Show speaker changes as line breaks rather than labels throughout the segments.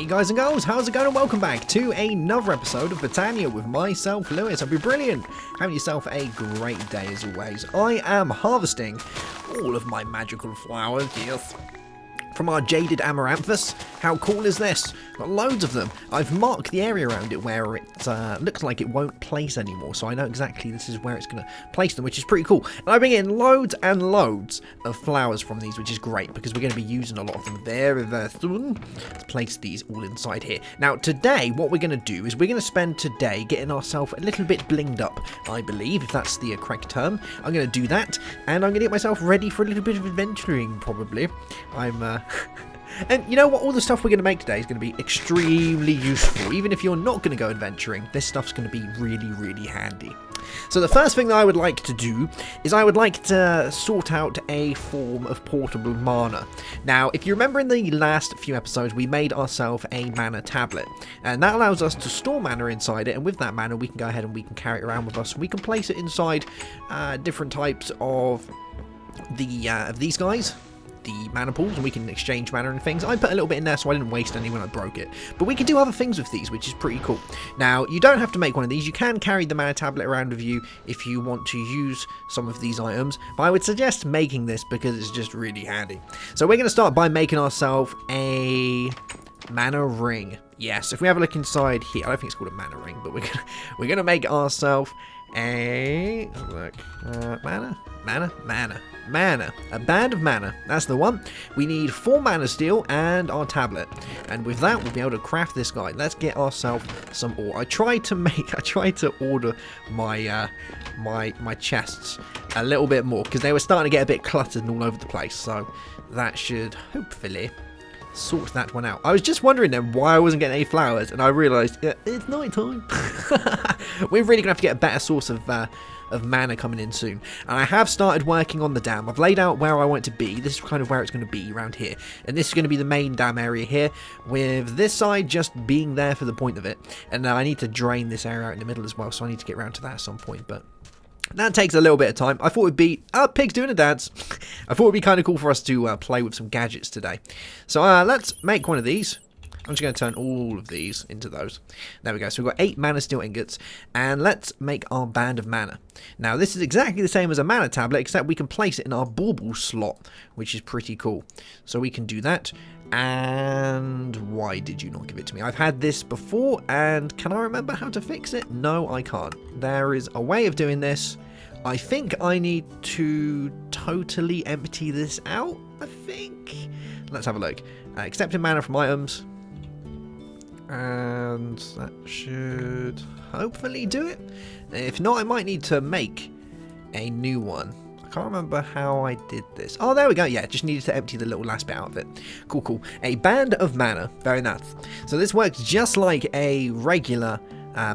Hey guys and girls, how's it going and welcome back to another episode of Botania with myself, Lewis. Hope you're brilliant. Having yourself a great day as always. I am harvesting all of my magical flowers, yes, from our jaded amaranthus. How cool is this? Got loads of them. I've marked the area around it where it looks like it won't place anymore, so I know exactly this is where it's going to place them, which is pretty cool. And I bring in loads and loads of flowers from these, which is great because we're going to be using a lot of them very soon to place these all inside here. Now today what we're going to do is we're going to spend today getting ourselves a little bit blinged up, I believe, if that's the correct term. I'm going to do that, and I'm going to get myself ready for a little bit of adventuring probably. And you know what, all the stuff we're going to make today is going to be extremely useful. Even if you're not going to go adventuring, this stuff's going to be really handy. So the first thing that I would like to do is I would like to sort out a form of portable mana. Now, if you remember in the last few episodes, we made ourselves a mana tablet, and that allows us to store mana inside it, and with that mana we can go ahead and we can carry it around with us. We can place it inside different types of these guys, the mana pools, and we can exchange mana and things. I put a little bit in there so I didn't waste any when I broke it, but we can do other things with these, which is pretty cool. Now, you don't have to make one of these. You can carry the mana tablet around with you if you want to use some of these items, but I would suggest making this because it's just really handy. So we're going to start by making ourselves a mana ring. Yes, if we have a look inside here, I don't think it's called a mana ring, but we're gonna make ourselves a mana, a band of mana. That's the one. We need 4 mana steel and our tablet, and with that we'll be able to craft this guy. Let's get ourselves some ore. I tried to order my my chests a little bit more because they were starting to get a bit cluttered and all over the place, so that should hopefully sort that one out. I was just wondering then why I wasn't getting any flowers, and I realised it's night time. We're really gonna have to get a better source of mana coming in soon, and I have started working on the dam. I've laid out where I want it to be. This is kind of where it's going to be around here, and this is going to be the main dam area here, with this side just being there for the point of it. And I need to drain this area out in the middle as well, so I need to get around to that at some point, but that takes a little bit of time. I thought it'd be pigs doing a dance. I thought it'd be kind of cool for us to play with some gadgets today. So let's make one of these. I'm just going to turn all of these into those. There we go. So we've got 8 mana steel ingots, and let's make our band of mana. Now this is exactly the same as a mana tablet, except we can place it in our bauble slot, which is pretty cool. So we can do that. And why did you not give it to me? I've had this before, and can I remember how to fix it? No, I can't. There is a way of doing this. I think I need to totally empty this out, I think. Let's have a look. Accepting mana from items. And that should hopefully do it. If not, I might need to make a new one. I can't remember how I did this. Oh, there we go. Yeah, just needed to empty the little last bit out of it. Cool. A band of mana. Very nice. So this works just like a regular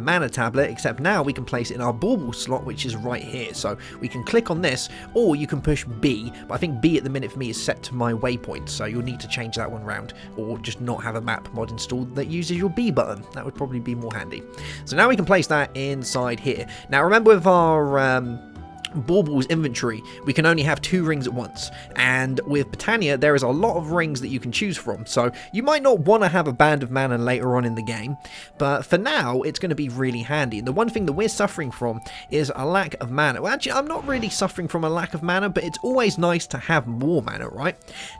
mana tablet, except now we can place it in our bauble slot, which is right here. So we can click on this, or you can push B, but I think B at the minute for me is set to my waypoint, so you'll need to change that one round, or just not have a map mod installed that uses your B button. That would probably be more handy. So now we can place that inside here. Now remember, with our Bauble's inventory, we can only have 2 rings at once, and with Botania there is a lot of rings that you can choose from, so you might not want to have a band of mana later on in the game, but for now it's going to be really handy. And the one thing that we're suffering from is a lack of mana. Well, actually I'm not really suffering from a lack of mana, but it's always nice to have more mana, right?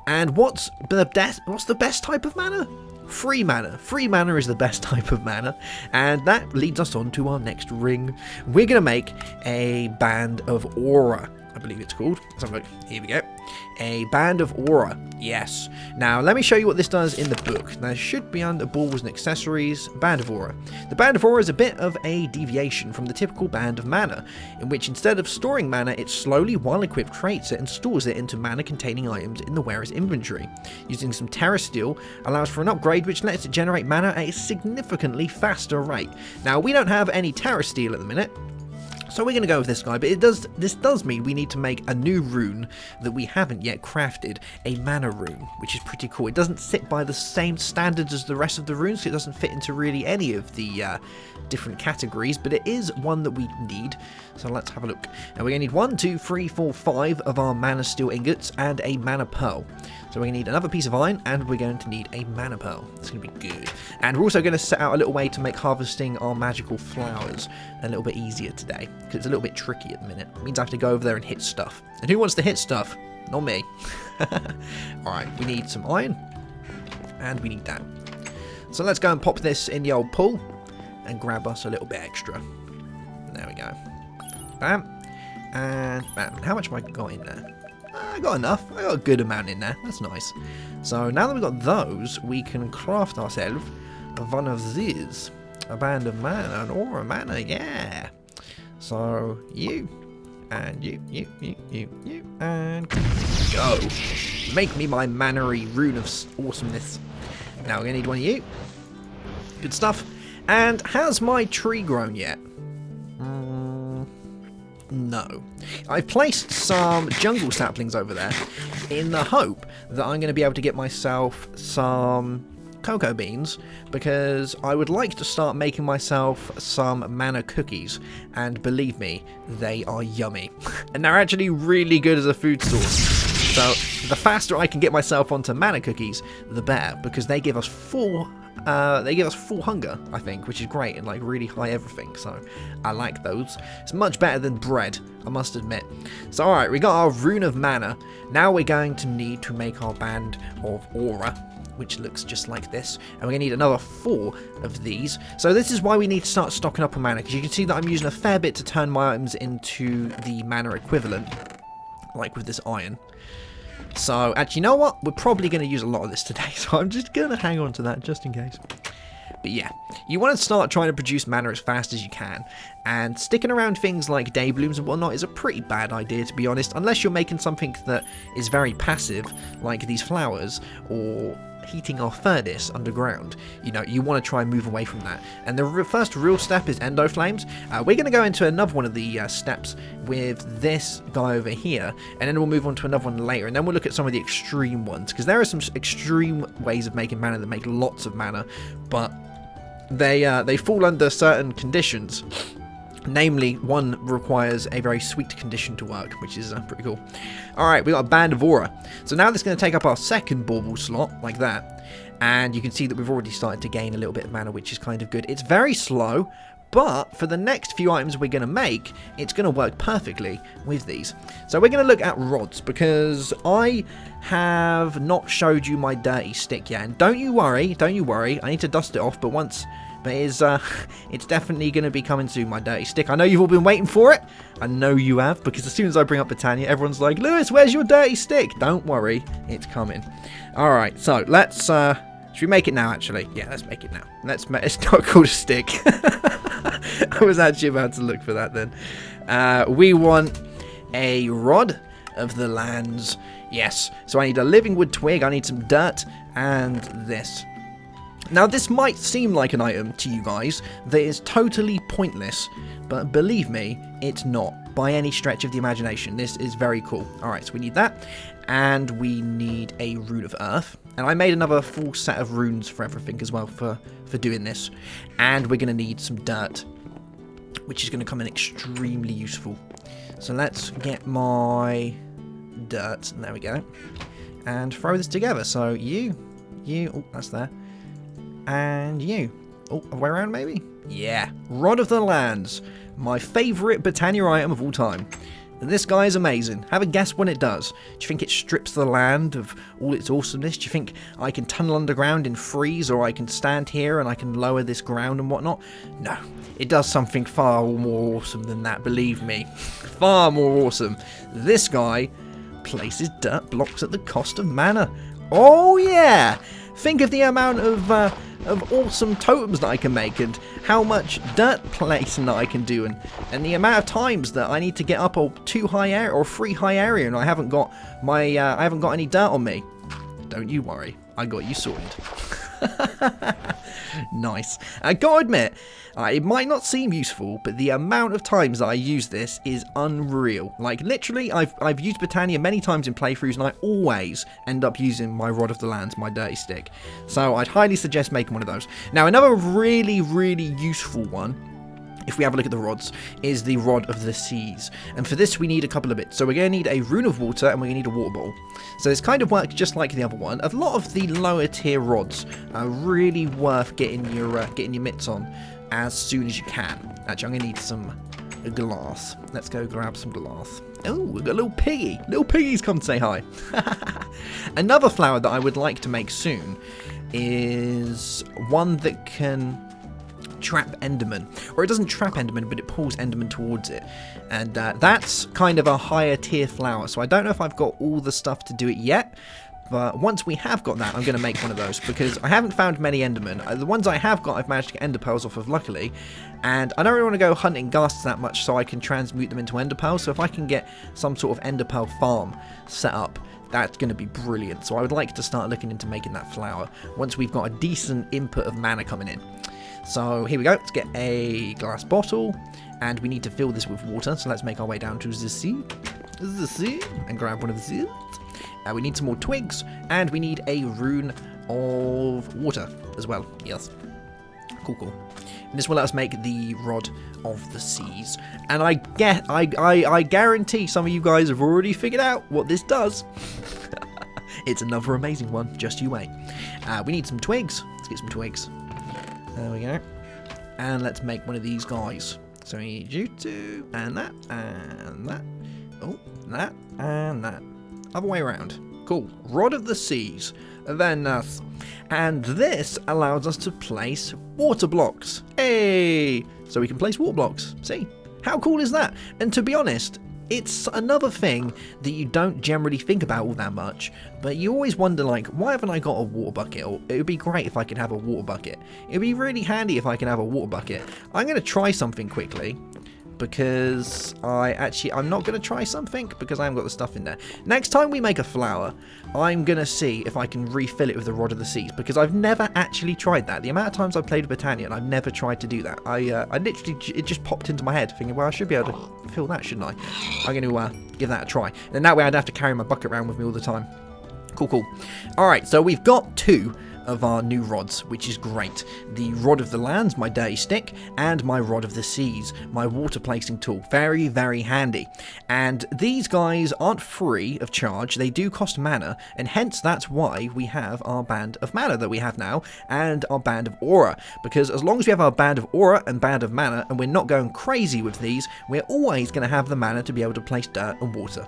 And what's the best type of mana? Free mana. Free mana is the best type of mana, and that leads us on to our next ring. We're going to make a band of aura, I believe it's called. Let's have a look. Here we go. A band of aura. Yes. Now let me show you what this does in the book. Now, it should be under balls and accessories. Band of aura. The band of aura is a bit of a deviation from the typical band of mana, in which instead of storing mana, it slowly, while equipped, creates it and stores it into mana containing items in the wearer's inventory. Using some terra steel allows for an upgrade which lets it generate mana at a significantly faster rate. Now we don't have any terra steel at the minute, So we're going to go with this guy, but this does mean we need to make a new rune that we haven't yet crafted, a mana rune, which is pretty cool. It doesn't sit by the same standards as the rest of the runes, so it doesn't fit into really any of the different categories, but it is one that we need. So let's have a look. And we're going to need 1, 2, 3, 4, 5 of our mana steel ingots and a mana pearl. So we're going to need another piece of iron, and we're going to need a mana pearl. It's going to be good. And we're also going to set out a little way to make harvesting our magical flowers a little bit easier today, because it's a little bit tricky at the minute. It means I have to go over there and hit stuff. And who wants to hit stuff? Not me. Alright, we need some iron, and we need that. So let's go and pop this in the old pool, and grab us a little bit extra. There we go. Bam. And bam. How much have I got in there? I got enough. I got a good amount in there. That's nice. So now that we've got those, we can craft ourselves one of these. A band of mana, an aura mana, yeah. So you, and you, and go. Make me my mannery rune of awesomeness. Now we're going to need one of you. Good stuff. And has my tree grown yet? No. I've placed some jungle saplings over there in the hope that I'm going to be able to get myself some cocoa beans, because I would like to start making myself some mana cookies, and believe me, they are yummy. And they're actually really good as a food source. So the faster I can get myself onto mana cookies, the better, because they give us full hunger, I think, which is great, and like really high everything, so I like those. It's much better than bread, I must admit. So alright, we got our rune of mana. Now we're going to need to make our band of aura, which looks just like this, and we're going to need another 4 of these. So this is why we need to start stocking up on mana, because you can see that I'm using a fair bit to turn my items into the mana equivalent, like with this iron. So, actually, you know what? We're probably going to use a lot of this today, so I'm just going to hang on to that just in case. But yeah, you want to start trying to produce mana as fast as you can, and sticking around things like day blooms and whatnot is a pretty bad idea, to be honest, unless you're making something that is very passive, like these flowers, or heating our furnace underground. You know, you want to try and move away from that. And the first real step is endo flames. We're going to go into another one of the steps with this guy over here, and then we'll move on to another one later, and then we'll look at some of the extreme ones, because there are some extreme ways of making mana that make lots of mana, but they fall under certain conditions. Namely, one requires a very sweet condition to work, which is pretty cool. Alright, we got a band of aura. So now that's going to take up our second bauble slot, like that. And you can see that we've already started to gain a little bit of mana, which is kind of good. It's very slow, but for the next few items we're going to make, it's going to work perfectly with these. So we're going to look at rods, because I have not showed you my dirty stick yet. And don't you worry, I need to dust it off, but it's definitely going to be coming soon, my dirty stick. I know you've all been waiting for it. I know you have, because as soon as I bring up Botania, everyone's like, Lewis, where's your dirty stick? Don't worry, it's coming. Alright, so let's, should we make it now, actually? Yeah, let's make it now. It's not called a stick. I was actually about to look for that then. We want a rod of the lands. Yes, so I need a living wood twig, I need some dirt, and this. Now, this might seem like an item to you guys that is totally pointless, but believe me, it's not by any stretch of the imagination. This is very cool. Alright, so we need that, and we need a rune of earth, and I made another full set of runes for everything as well for doing this, and we're going to need some dirt, which is going to come in extremely useful. So let's get my dirt, there we go, and throw this together. So you, oh, that's there. And you. Oh, way around maybe? Yeah. Rod of the Lands. My favourite Botania item of all time. And this guy is amazing. Have a guess what it does. Do you think it strips the land of all its awesomeness? Do you think I can tunnel underground and freeze, or I can stand here and I can lower this ground and whatnot? No. It does something far more awesome than that, believe me. Far more awesome. This guy places dirt blocks at the cost of mana. Oh yeah! Think of the amount of awesome totems that I can make, and how much dirt placing that I can do, and the amount of times that I need to get up a 2 high area or 3 high area, and I haven't got any dirt on me. Don't you worry, I got you sorted. Nice. I gotta admit, It might not seem useful, but the amount of times that I use this is unreal. Like, literally, I've used Botania many times in playthroughs, and I always end up using my Rod of the Lands, my dirty stick. So I'd highly suggest making one of those. Now, another really, really useful one, if we have a look at the rods, is the Rod of the Seas. And for this, we need a couple of bits. So we're going to need a rune of water, and we're going to need a water bottle. So this kind of works just like the other one. A lot of the lower tier rods are really worth getting your mitts on as soon as you can. Actually, I'm going to need some glass. Let's go grab some glass. Oh, we've got a little piggy. Little piggy's come to say hi. Another flower that I would like to make soon is one that can trap enderman, or it doesn't trap enderman, but it pulls enderman towards it, and that's kind of a higher tier flower, so I don't know if I've got all the stuff to do it yet, but once we have got that, I'm going to make one of those, because I haven't found many endermen. The ones I have got, I've managed to get ender pearls off of, luckily, and I don't really want to go hunting ghasts that much, so I can transmute them into ender pearls. So if I can get some sort of ender pearl farm set up, that's going to be brilliant. So I would like to start looking into making that flower once we've got a decent input of mana coming in. So here we go, let's get a glass bottle, and we need to fill this with water, so let's make our way down to the sea, and grab one of the seeds. We need some more twigs, and we need a rune of water as well, yes. Cool. And this will let us make the Rod of the Seas, and I guarantee some of you guys have already figured out what this does. It's another amazing one, just you wait. We need some twigs, let's get some twigs. There we go. And let's make one of these guys. So we need you to, and that, and that. Oh, that, and that. Other way around. Cool. Rod of the Seas. Very nice. And this allows us to place water blocks. Hey! So we can place water blocks. See? How cool is that? And to be honest, it's another thing that you don't generally think about all that much, but you always wonder, like, why haven't I got a water bucket? Or it would be great if I could have a water bucket. It would be really handy if I could have a water bucket. I'm going to try something quickly, because I'm not going to try something because I haven't got the stuff in there. Next time we make a flower, I'm going to see if I can refill it with the Rod of the Seas, because I've never actually tried that. The amount of times I've played with Botania, and I've never tried to do that. I literally, it just popped into my head, thinking, well, I should be able to fill that, shouldn't I? I'm going to give that a try. And that way I'd have to carry my bucket around with me all the time. Cool. Alright, so we've got 2 of our new rods, which is great. The Rod of the Lands, my dirty stick, and my Rod of the Seas, my water placing tool. Very, very handy. And these guys aren't free of charge, they do cost mana, and hence that's why we have our band of mana that we have now, and our band of aura. Because as long as we have our band of aura and band of mana, and we're not going crazy with these, we're always going to have the mana to be able to place dirt and water.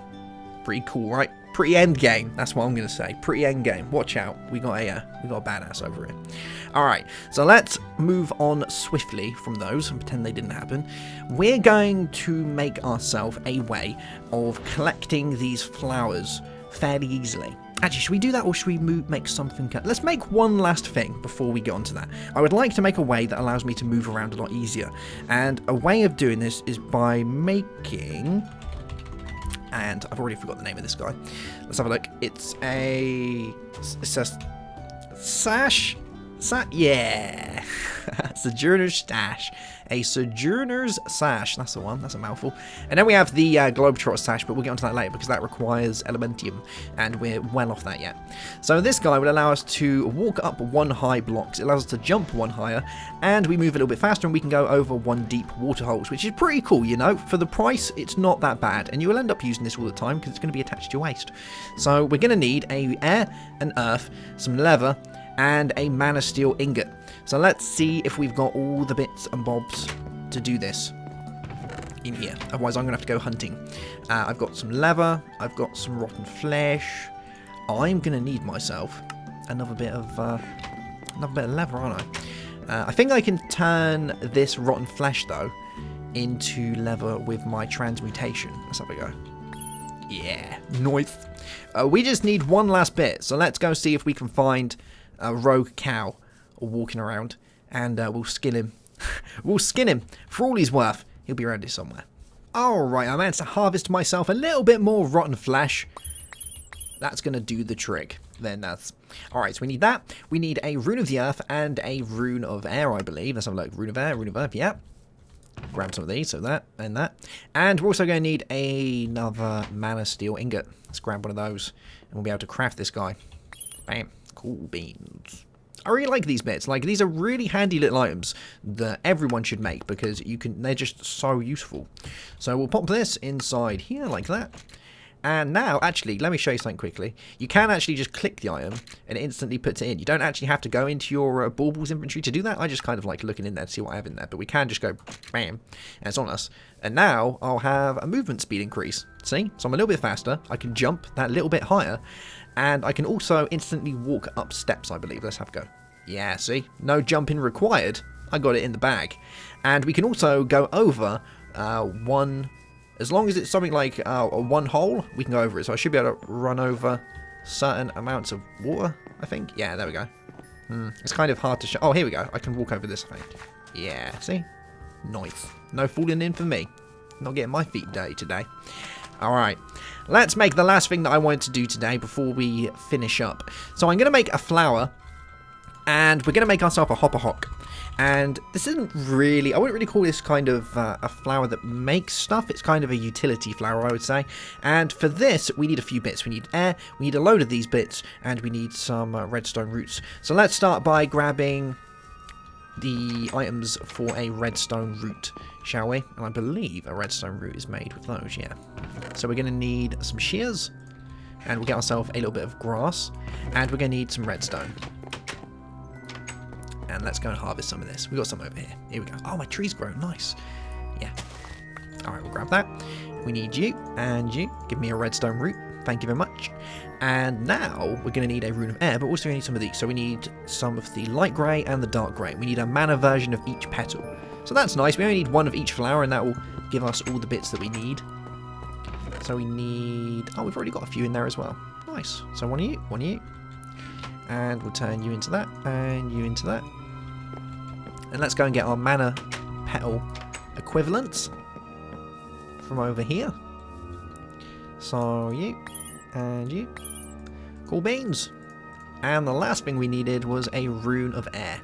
Pretty cool, right? Pretty end game. That's what I'm going to say. Pretty end game. Watch out. We got a badass over here. All right. So let's move on swiftly from those and pretend they didn't happen. We're going to make ourselves a way of collecting these flowers fairly easily. Actually, should we do that, or should we make something? Let's make one last thing before we get onto that. I would like to make a way that allows me to move around a lot easier. And a way of doing this is by making... And I've already forgot the name of this guy. Let's have a look. It's a sash. Yeah. Sojourner's Stash. A Sojourner's Sash. That's the one. That's a mouthful. And then we have the Globetrotter Sash, but we'll get onto that later because that requires Elementium, and we're well off that yet. So this guy will allow us to walk up 1 high blocks. It allows us to jump 1 higher, and we move a little bit faster, and we can go over 1 deep water holes, which is pretty cool, you know. For the price, it's not that bad, and you will end up using this all the time because it's going to be attached to your waist. So we're going to need a air, an earth, some leather, and a mana steel ingot. So let's see if we've got all the bits and bobs to do this in here. Otherwise, I'm going to have to go hunting. I've got some leather. I've got some rotten flesh. I'm going to need myself another bit of leather, aren't I? I think I can turn this rotten flesh, though, into leather with my transmutation. Let's have a go. Yeah, nice. We just need one last bit. So let's go see if we can find a rogue cow walking around, and we'll skin him. We'll skin him for all he's worth. He'll be around here somewhere. Alright, I managed to harvest myself a little bit more rotten flesh. That's going to do the trick. Then that's... Alright, so we need that. We need a Rune of the Earth and a Rune of Air, I believe. Let's have a look. Rune of Air, Rune of Earth, yeah. Grab some of these, so that and that. And we're also going to need another Mana Steel Ingot. Let's grab one of those, and we'll be able to craft this guy. Bam. Cool beans. I really like these bits. Like, these are really handy little items that everyone should make because they're just so useful. So we'll pop this inside here like that. And now, actually, let me show you something quickly. You can actually just click the item and it instantly puts it in. You don't actually have to go into your baubles inventory to do that. I just kind of like looking in there to see what I have in there. But we can just go, bam, and it's on us. And now I'll have a movement speed increase. See? So I'm a little bit faster. I can jump that little bit higher. And I can also instantly walk up steps, I believe. Let's have a go. Yeah, see? No jumping required. I got it in the bag. And we can also go over one... As long as it's something like one hole, we can go over it. So I should be able to run over certain amounts of water, I think. Yeah, there we go. It's kind of hard to show. Oh, here we go. I can walk over this, I think. Yeah, see? Nice. No falling in for me. Not getting my feet dirty today. Alright, let's make the last thing that I wanted to do today before we finish up. So I'm going to make a flower, and we're going to make ourselves a hopper hock. And this isn't really, I wouldn't really call this kind of a flower that makes stuff. It's kind of a utility flower, I would say. And for this, we need a few bits. We need air, we need a load of these bits, and we need some redstone roots. So let's start by grabbing the items for a redstone root, shall we? And I believe a redstone root is made with those, yeah. So we're going to need some shears, and we'll get ourselves a little bit of grass, and we're going to need some redstone. And let's go and harvest some of this. We've got some over here. Here we go. Oh, my tree's grown. Nice. Yeah. Alright, we'll grab that. We need you and you. Give me a redstone root. Thank you very much. And now we're going to need a rune of air, but also we need some of these. So we need some of the light grey and the dark grey. We need a mana version of each petal. So that's nice. We only need one of each flower, and that will give us all the bits that we need. So we need... Oh, we've already got a few in there as well. Nice. So one of you, one of you. And we'll turn you into that, and you into that. And let's go and get our mana petal equivalents from over here. So you, and you. Cool beans. And the last thing we needed was a rune of air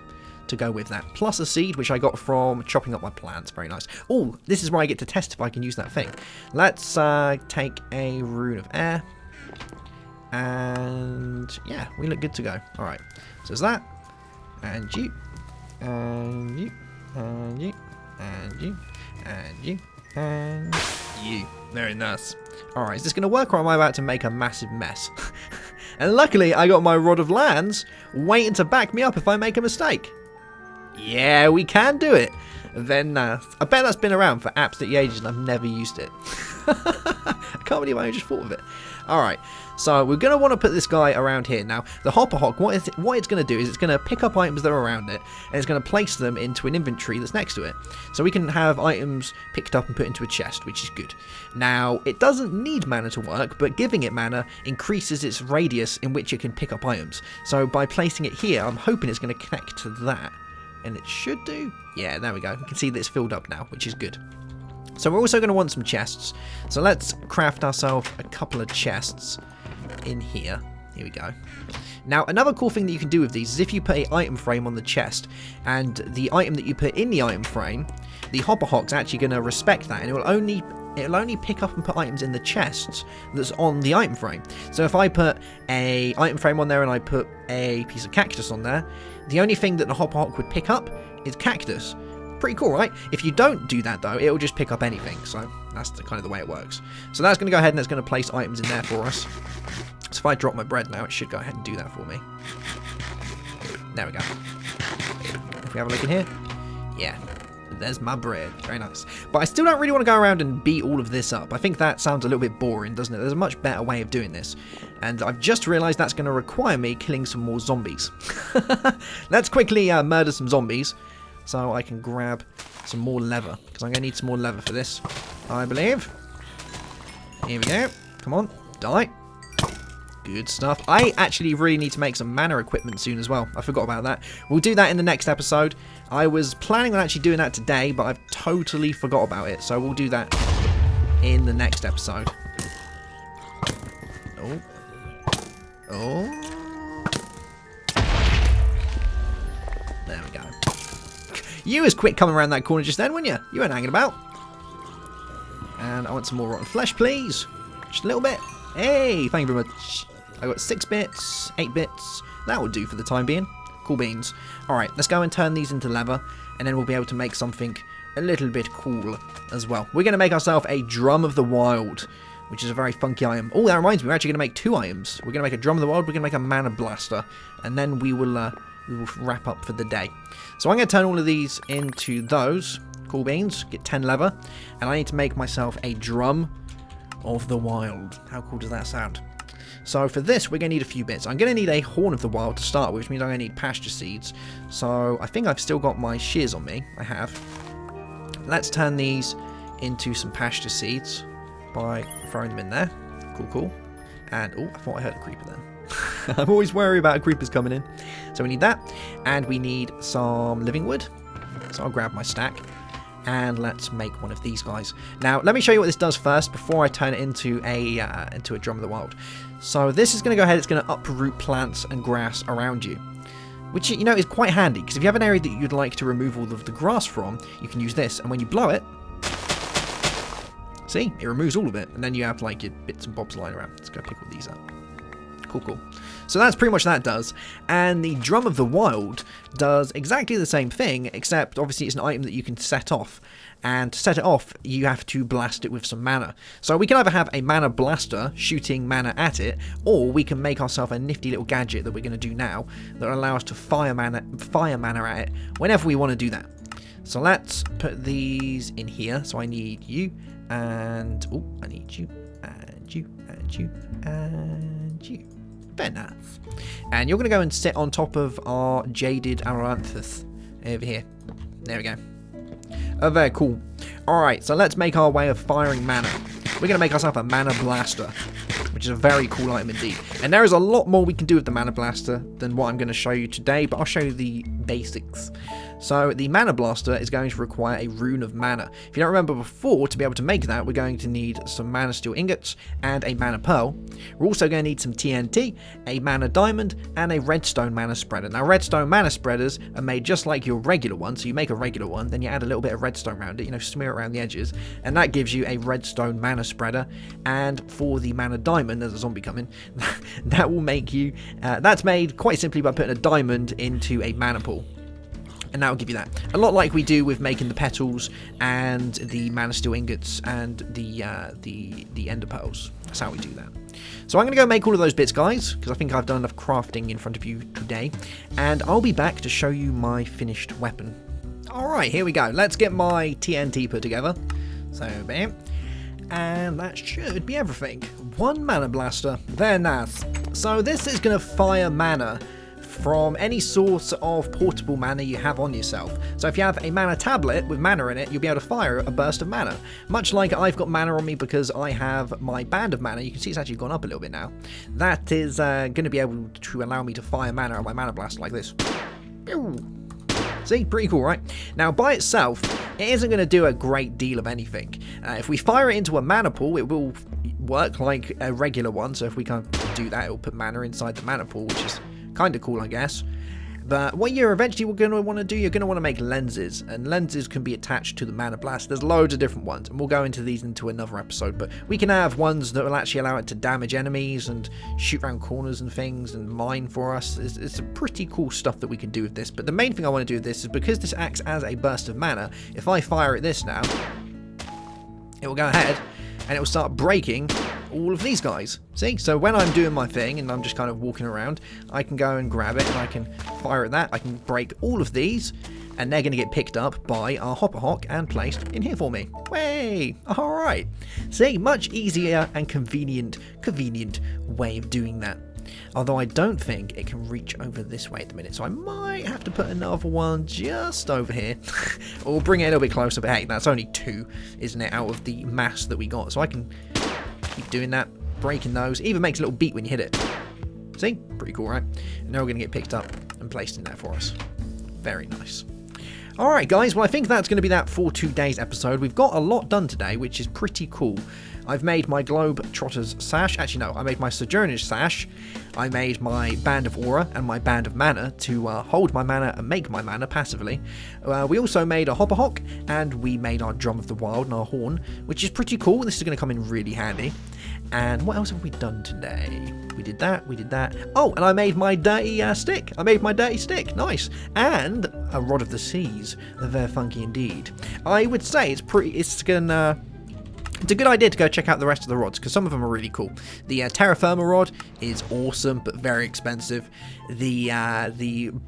to go with that. Plus a seed, which I got from chopping up my plants. Very nice. Oh, this is where I get to test if I can use that thing. Let's take a rune of air. And yeah, we look good to go. Alright, so there's that. And you. And you. And you. And you. And you. And you. Very nice. Alright, is this going to work, or am I about to make a massive mess? And luckily, I got my Rod of Lands waiting to back me up if I make a mistake. Yeah, we can do it. Then, I bet that's been around for absolutely ages and I've never used it. I can't believe I just thought of it. Alright, so we're going to want to put this guy around here. Now, the hopper hock, what it's going to do is it's going to pick up items that are around it, and it's going to place them into an inventory that's next to it. So we can have items picked up and put into a chest, which is good. Now, it doesn't need mana to work, but giving it mana increases its radius in which it can pick up items. So by placing it here, I'm hoping it's going to connect to that. And it should do. Yeah, there we go. You can see that it's filled up now, which is good. So we're also going to want some chests. So let's craft ourselves a couple of chests in here. Here we go. Now, another cool thing that you can do with these is if you put an item frame on the chest, and the item that you put in the item frame, the hopper hock's actually going to respect that, and it'll only pick up and put items in the chests that's on the item frame. So if I put a item frame on there and I put a piece of cactus on there, the only thing that the hopper hock would pick up is cactus. Pretty cool, right? If you don't do that though, it'll just pick up anything. So that's kind of the way it works. So that's going to go ahead and it's going to place items in there for us. So if I drop my bread now, it should go ahead and do that for me. There we go. If we have a look in here, yeah. There's my bread. Very nice. But I still don't really want to go around and beat all of this up. I think that sounds a little bit boring, doesn't it? There's a much better way of doing this. And I've just realised that's going to require me killing some more zombies. Let's quickly murder some zombies so I can grab some more leather. Because I'm going to need some more leather for this, I believe. Here we go. Come on. Die. Good stuff. I actually really need to make some mana equipment soon as well. I forgot about that. We'll do that in the next episode. I was planning on actually doing that today, but I've totally forgot about it. So we'll do that in the next episode. Oh. Oh. There we go. You was quick coming around that corner just then, weren't you? You weren't hanging about. And I want some more rotten flesh, please. Just a little bit. Hey, thank you very much. I got 6 bits, 8 bits. That will do for the time being. Cool beans. Alright, let's go and turn these into leather, and then we'll be able to make something a little bit cool as well. We're going to make ourselves a Drum of the Wild, which is a very funky item. Oh, that reminds me, we're actually going to make 2 items. We're going to make a Drum of the Wild, we're going to make a Mana Blaster, and then we will wrap up for the day. So I'm going to turn all of these into those. Cool beans. Get 10 leather, and I need to make myself a Drum of the Wild. How cool does that sound? So for this, we're going to need a few bits. I'm going to need a Horn of the Wild to start with, which means I'm going to need Pasture Seeds. So I think I've still got my shears on me. I have. Let's turn these into some Pasture Seeds by throwing them in there. Cool, cool. And, oh, I thought I heard a creeper then. I'm always worried about creepers coming in. So we need that. And we need some living wood. So I'll grab my stack. And let's make one of these guys. Now, let me show you what this does first before I turn it into a Drum of the Wild. So this is going to go ahead, it's going to uproot plants and grass around you. Which, you know, is quite handy, because if you have an area that you'd like to remove all of the grass from, you can use this, and when you blow it, see, it removes all of it, and then you have, like, your bits and bobs lying around. Let's go pick all these up. Cool, cool. So that's pretty much that does, and the Drum of the Wild does exactly the same thing, except obviously it's an item that you can set off, and to set it off, you have to blast it with some mana. So we can either have a Mana Blaster shooting mana at it, or we can make ourselves a nifty little gadget that we're going to do now that will allow us to fire mana at it whenever we want to do that. So let's put these in here. So I need you, and oh, I need you, and you, and you, and you. Very nice. And you're going to go and sit on top of our Jaded Amaranthus over here. There we go. Oh, very cool. Alright, so let's make our way of firing mana. We're going to make ourselves a Mana Blaster, which is a very cool item indeed. And there is a lot more we can do with the Mana Blaster than what I'm going to show you today, but I'll show you the basics. So the Mana Blaster is going to require a Rune of Mana. If you don't remember before, to be able to make that, we're going to need some Mana Steel Ingots and a Mana Pearl. We're also going to need some TNT, a Mana Diamond, and a Redstone Mana Spreader. Now, Redstone Mana Spreaders are made just like your regular one, so you make a regular one, then you add a little bit of redstone around it, you know, smear it around the edges, and that gives you a Redstone Mana Spreader. And for the Mana Diamond, there's a zombie coming, that will make you, that's made quite simply by putting a diamond into a mana pool. And that will give you that. A lot like we do with making the petals and the Mana Steel Ingots and the Ender Pearls. That's how we do that. So I'm going to go make all of those bits, guys, because I think I've done enough crafting in front of you today. And I'll be back to show you my finished weapon. Alright, here we go. Let's get my TNT put together. So, bam. And that should be everything. One Mana Blaster. Very nice. So this is going to fire mana from any source of portable mana you have on yourself. So if you have a mana tablet with mana in it, you'll be able to fire a burst of mana. Much like I've got mana on me because I have my band of mana. You can see it's actually gone up a little bit now. That is going to be able to allow me to fire mana on my Mana Blast like this. See, pretty cool, right? Now, by itself, it isn't going to do a great deal of anything. If we fire it into a mana pool, it will work like a regular one. So if we can't do that, it will put mana inside the mana pool, which is kind of cool, I guess. But what you're eventually going to want to do, you're going to want to make lenses, and lenses can be attached to the Mana Blast. There's loads of different ones, and we'll go into these into another episode, but we can have ones that will actually allow it to damage enemies and shoot around corners and things and mine for us. It's a pretty cool stuff that we can do with this, but the main thing I want to do with this is because this acts as a burst of mana. If I fire at this now, it will go ahead and it will start breaking all of these guys. See? So when I'm doing my thing and I'm just kind of walking around, I can go and grab it and I can fire at that. I can break all of these and they're going to get picked up by our Hopper Hawk and placed in here for me. Way! Alright. See? Much easier and convenient way of doing that. Although I don't think it can reach over this way at the minute, so I might have to put another one just over here. Or bring it a little bit closer, but hey, that's only 2, isn't it, out of the mass that we got. So I can keep doing that, breaking those. It even makes a little beat when you hit it. See? Pretty cool, right? And now we're going to get picked up and placed in there for us. Very nice. Alright guys, well I think that's going to be that for today's episode. We've got a lot done today, which is pretty cool. I've made my Globe-Trotter's sash. Actually, no, I made my Sojourner's sash. I made my Band of Aura and my Band of Mana to hold my mana and make my mana passively. We also made a Hopper Hock, and we made our Drum of the Wild and our Horn, which is pretty cool. This is going to come in really handy. And what else have we done today? We did that, we did that. Oh, and I made my dirty stick. I made my dirty stick. Nice. And a Rod of the Seas. Very funky indeed. I would say it's a good idea to go check out the rest of the rods, because some of them are really cool. The Terra Firma rod is awesome, but very expensive. The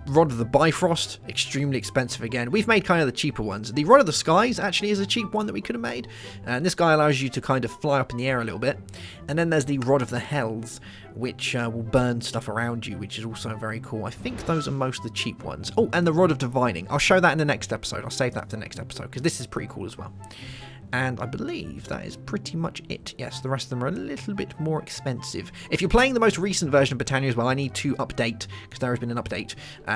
Rod of the Bifrost, extremely expensive again. We've made kind of the cheaper ones. The Rod of the Skies actually is a cheap one that we could have made. And this guy allows you to kind of fly up in the air a little bit. And then there's the Rod of the Hells, which will burn stuff around you, which is also very cool. I think those are most of the cheap ones. Oh, and the Rod of Divining. I'll show that in the next episode. I'll save that for the next episode, because this is pretty cool as well. And I believe that is pretty much it. Yes, the rest of them are a little bit more expensive. If you're playing the most recent version of Botania as well, I need to update, because there has been an update.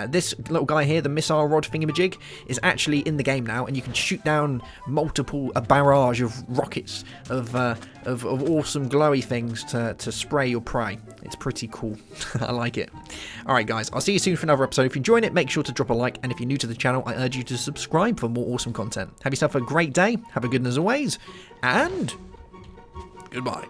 This little guy here, the Missile Rod Finger Jig, is actually in the game now, and you can shoot down a barrage of rockets of awesome glowy things to spray your prey. It's pretty cool. I like it. Alright guys, I'll see you soon for another episode. If you enjoyed it, make sure to drop a like, and if you're new to the channel, I urge you to subscribe for more awesome content. Have yourself a great day, have a good one as always, and goodbye.